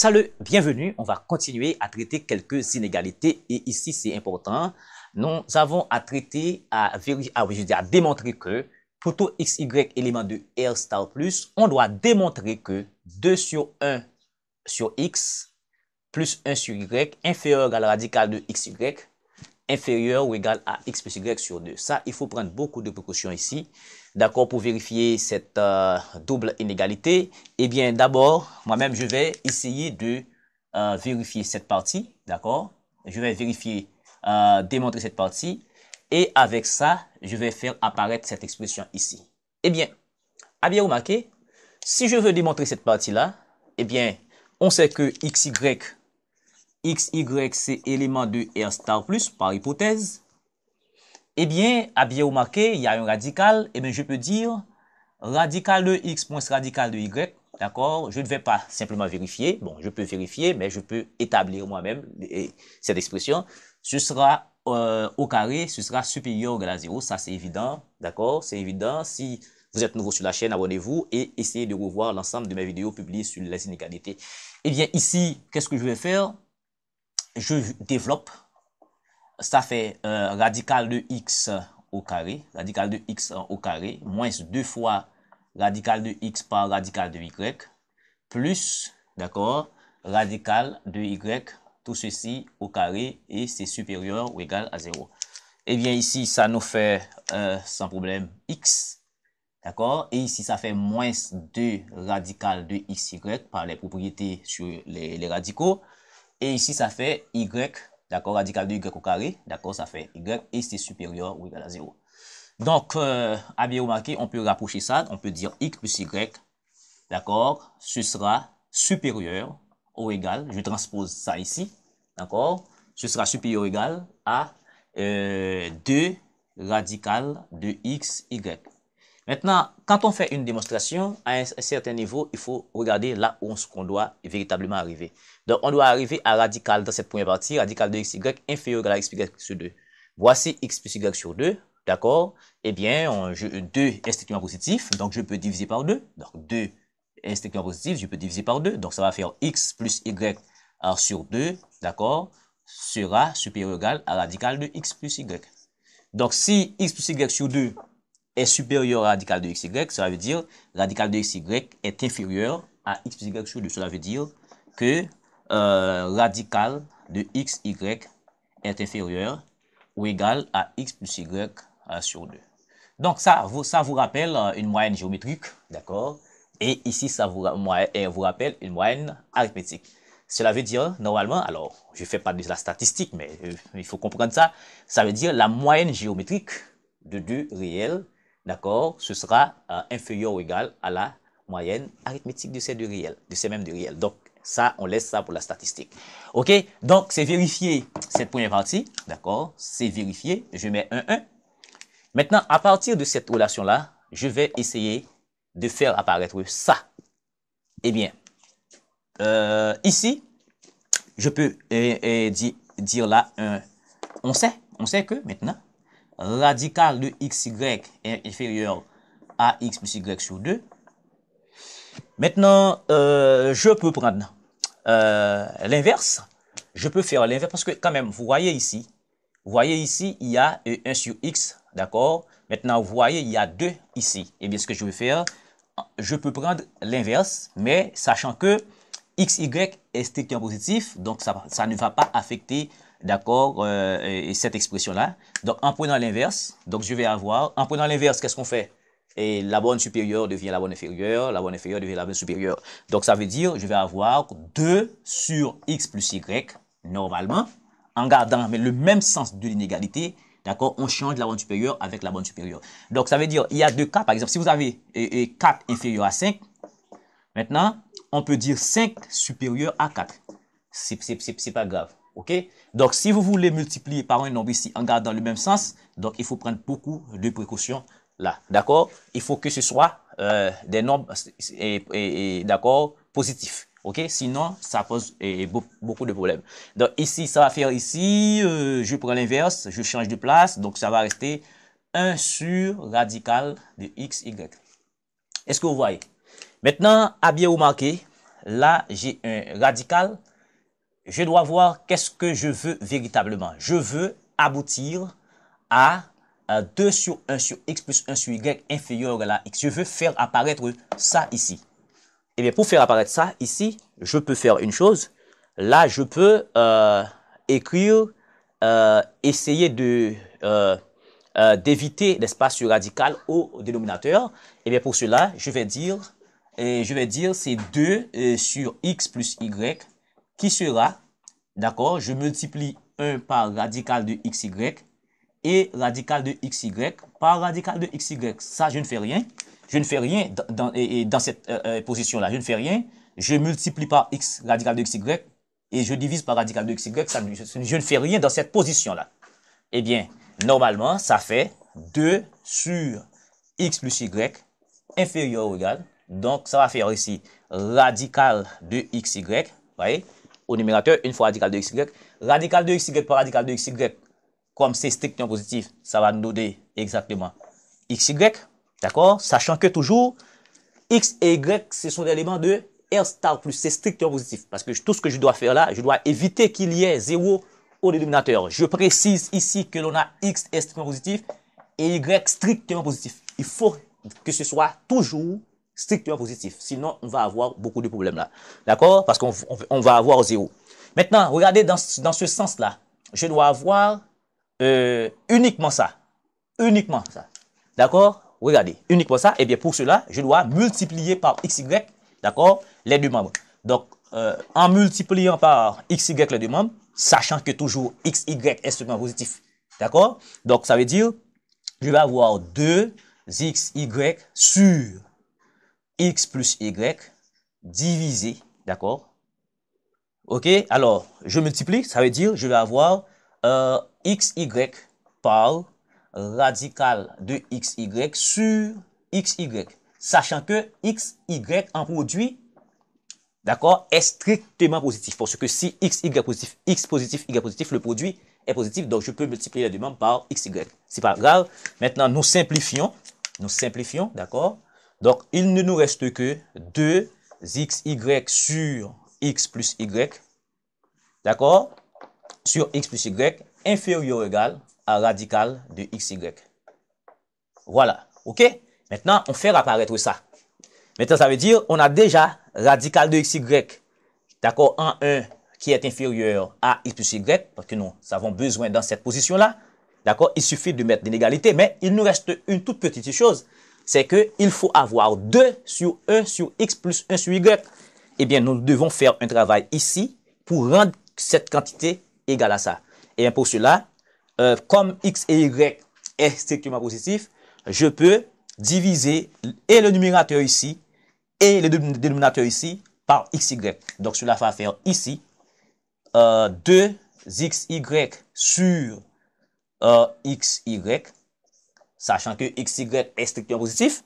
Salut, bienvenue. On va continuer à traiter quelques inégalités et ici c'est important. Nous avons à traiter, à démontrer que pour tout x, y élément de R star plus, on doit démontrer que 2 sur 1 sur x plus 1 sur y inférieur à la radicale de x, y inférieur ou égal à x plus y sur 2. Ça, il faut prendre beaucoup de précautions ici. D'accord, pour vérifier cette double inégalité. Eh bien, d'abord, moi-même, je vais essayer de vérifier cette partie. D'accord, je vais vérifier, démontrer cette partie. Et avec ça, je vais faire apparaître cette expression ici. Eh bien, à bien remarquer, si je veux démontrer cette partie-là, eh bien, on sait que xy, c'est élément de R star plus, par hypothèse. Eh bien, à bien remarquer, il y a un radical. Eh bien, je peux dire radical de x moins radical de y. D'accord? Je ne vais pas simplement vérifier. Bon, je peux vérifier, mais je peux établir moi-même cette expression. Ce sera au carré, ce sera supérieur ou égal à 0. Ça, c'est évident. D'accord? C'est évident. Si vous êtes nouveau sur la chaîne, abonnez-vous et essayez de revoir l'ensemble de mes vidéos publiées sur les inégalités. Eh bien, ici, qu'est-ce que je vais faire? Je développe. Ça fait radical de x au carré, radical de x au carré, moins 2 fois radical de x par radical de y, plus, d'accord, radical de y, tout ceci au carré, et c'est supérieur ou égal à 0. Eh bien, ici, ça nous fait, sans problème, x, d'accord, et ici, ça fait moins 2 radical de xy par les propriétés sur les radicaux, et ici, ça fait y, d'accord, radical de y au carré, d'accord, ça fait y, et c'est supérieur ou égal à 0. Donc, à bien remarquer, on peut rapprocher ça, on peut dire x plus y, d'accord, ce sera supérieur ou égal, je transpose ça ici, d'accord, ce sera supérieur ou égal à 2 radical de x, y. Maintenant, quand on fait une démonstration, à un certain niveau, il faut regarder là où on doit véritablement arriver. Donc, on doit arriver à radical dans cette première partie, radical de x, y inférieur à x plus y sur 2. Voici x plus y sur 2, d'accord? Eh bien, 2 est strictement positif, donc je peux diviser par 2. Donc, 2 est strictement positif, je peux diviser par 2. Donc, ça va faire x plus y sur 2, d'accord? Sera supérieur ou égal à radical de x plus y. Donc, si x plus y sur 2 est supérieur à radical de xy, cela veut dire radical de xy est inférieur à x plus y sur 2. Cela veut dire que radical de xy est inférieur ou égal à x plus y sur 2. Donc ça vous rappelle une moyenne géométrique, d'accord? Et ici, ça vous rappelle une moyenne arithmétique. Cela veut dire, normalement, alors, je ne fais pas de la statistique, mais il faut comprendre ça. Ça veut dire la moyenne géométrique de deux réels, d'accord, ce sera inférieur ou égal à la moyenne arithmétique de ces deux réels, de ces mêmes deux réels. Donc, ça, on laisse ça pour la statistique. OK? Donc, c'est vérifier cette première partie, d'accord? C'est vérifié. Je mets 1. Maintenant, à partir de cette relation-là, je vais essayer de faire apparaître ça. Eh bien, ici, je peux dire là, on sait que maintenant, radical de xy est inférieur à x plus y sur 2. Maintenant, je peux prendre l'inverse. Je peux faire l'inverse parce que quand même, vous voyez ici, il y a 1 sur x, d'accord? Maintenant, vous voyez, il y a 2 ici. Et bien, ce que je vais faire, je peux prendre l'inverse, mais sachant que xy est strictement positif, donc ça ne va pas affecter, d'accord, cette expression-là. Donc, en prenant l'inverse, donc je vais avoir, en prenant l'inverse, qu'est-ce qu'on fait? Et la borne supérieure devient la borne inférieure devient la borne supérieure. Donc, ça veut dire, je vais avoir 2 sur x plus y, normalement, en gardant le même sens de l'inégalité, d'accord, on change la borne supérieure avec la borne supérieure. Donc, ça veut dire, il y a deux cas, par exemple, si vous avez 4 inférieur à 5, maintenant, on peut dire 5 supérieur à 4. C'est pas grave, ok? Donc, si vous voulez multiplier par un nombre ici en gardant le même sens, donc il faut prendre beaucoup de précautions là, d'accord? Il faut que ce soit des nombres, d'accord, positifs. Ok, sinon ça pose beaucoup de problèmes. Donc ici, ça va faire ici, je prends l'inverse, je change de place, donc ça va rester 1 sur radical de x, y. Est-ce que vous voyez? Maintenant, à bien remarquer, là, j'ai un radical. Je dois voir qu'est-ce que je veux véritablement. Je veux aboutir à 2 sur 1 sur x plus 1 sur y inférieur à la x. Je veux faire apparaître ça ici. Et bien, pour faire apparaître ça ici, je peux faire une chose. Là, je peux écrire, essayer de d'éviter l'espace radical au dénominateur. Et bien, pour cela, je vais dire c'est 2 sur x plus y qui sera, d'accord, je multiplie 1 par radical de xy et radical de xy par radical de xy. Ça, je ne fais rien. Je ne fais rien dans cette position-là. Je ne fais rien. Je multiplie par x radical de xy et je divise par radical de xy. Je ne fais rien dans cette position-là. Eh bien, normalement, ça fait 2 sur x plus y inférieur ou égal. Donc, ça va faire ici radical de xy. Vous voyez, au numérateur, une fois radical de xy. Radical de xy par radical de xy, comme c'est strictement positif, ça va nous donner exactement xy. D'accord? Sachant que toujours, x et y, ce sont des éléments de R star plus. C'est strictement positif. Parce que tout ce que je dois faire là, je dois éviter qu'il y ait 0 au dénominateur. Je précise ici que l'on a x est strictement positif et y strictement positif. Il faut que ce soit toujours strictement positif. Sinon, on va avoir beaucoup de problèmes là. D'accord? Parce qu'on va avoir 0. Maintenant, regardez dans ce sens-là. Je dois avoir uniquement ça. Uniquement ça. D'accord? Regardez, uniquement ça. Et bien, pour cela, je dois multiplier par xy, d'accord, les deux membres. Donc, en multipliant par xy les deux membres, sachant que toujours xy est strictement positif. D'accord? Donc, ça veut dire, je vais avoir 2xy sur x plus y divisé, d'accord? Ok? Alors, je multiplie, ça veut dire, je vais avoir xy par radical de xy sur xy, sachant que xy en produit, d'accord, est strictement positif, parce que si xy positif, x positif, y positif, le produit est positif, donc je peux multiplier les deux membres par xy. C'est pas grave. Maintenant, nous simplifions, d'accord. Donc, il ne nous reste que 2xy sur x plus y, d'accord, sur x plus y, inférieur ou égal à radical de xy. Voilà, ok? Maintenant, on fait apparaître ça. Maintenant, ça veut dire, on a déjà radical de xy, d'accord, en 1 qui est inférieur à x plus y, parce que nous avons besoin dans cette position-là, d'accord? Il suffit de mettre l'inégalité, mais il nous reste une toute petite chose, c'est qu'il faut avoir 2 sur 1 sur x plus 1 sur y. Eh bien, nous devons faire un travail ici pour rendre cette quantité égale à ça. Et pour cela, comme x et y est strictement positif, je peux diviser et le numérateur ici et le dénominateur ici par xy. Donc, cela va faire ici 2xy sur xy, sachant que xy est strictement positif.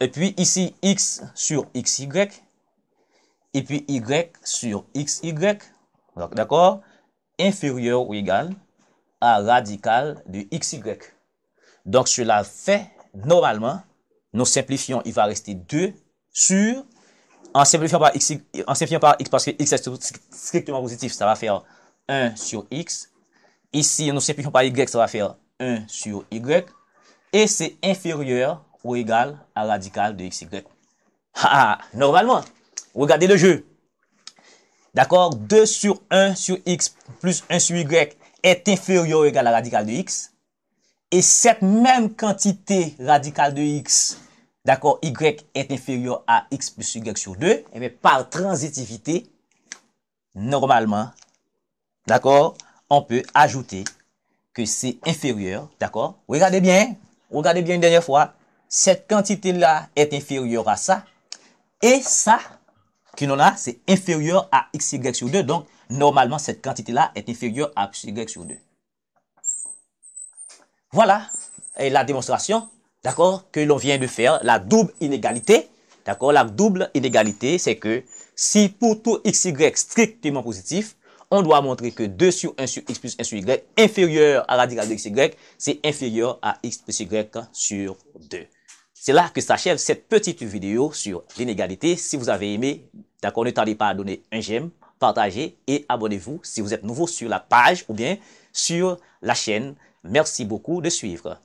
Et puis ici, x sur xy, et puis y sur xy, d'accord, inférieur ou égal à radical de xy. Donc, cela fait, normalement, nous simplifions, il va rester 2 sur, en simplifiant par x, parce que x est strictement positif, ça va faire 1 sur x. Ici, nous simplifions par y, ça va faire 1 sur y. Et c'est inférieur ou égal à radical de xy. Normalement, regardez le jeu. D'accord? 2 sur 1 sur x plus 1 sur y est inférieur ou égal à radical de x. Et cette même quantité radicale de x, d'accord, y est inférieur à x plus y sur 2. Et bien, par transitivité, normalement, d'accord, on peut ajouter que c'est inférieur, d'accord? Regardez bien une dernière fois. Cette quantité-là est inférieure à ça. Et ça, que l'on a, c'est inférieur à xy sur 2. Donc, normalement, cette quantité-là est inférieure à xy sur 2. Voilà la démonstration, d'accord, que l'on vient de faire, la double inégalité. D'accord, la double inégalité, c'est que si pour tout xy strictement positif, on doit montrer que 2 sur 1 sur x plus 1 sur y inférieur à radical de xy, c'est inférieur à x plus y sur 2. C'est là que s'achève cette petite vidéo sur l'inégalité. Si vous avez aimé, D'accord, ne tardez pas à donner un j'aime, partagez et abonnez-vous si vous êtes nouveau sur la page ou bien sur la chaîne. Merci beaucoup de suivre.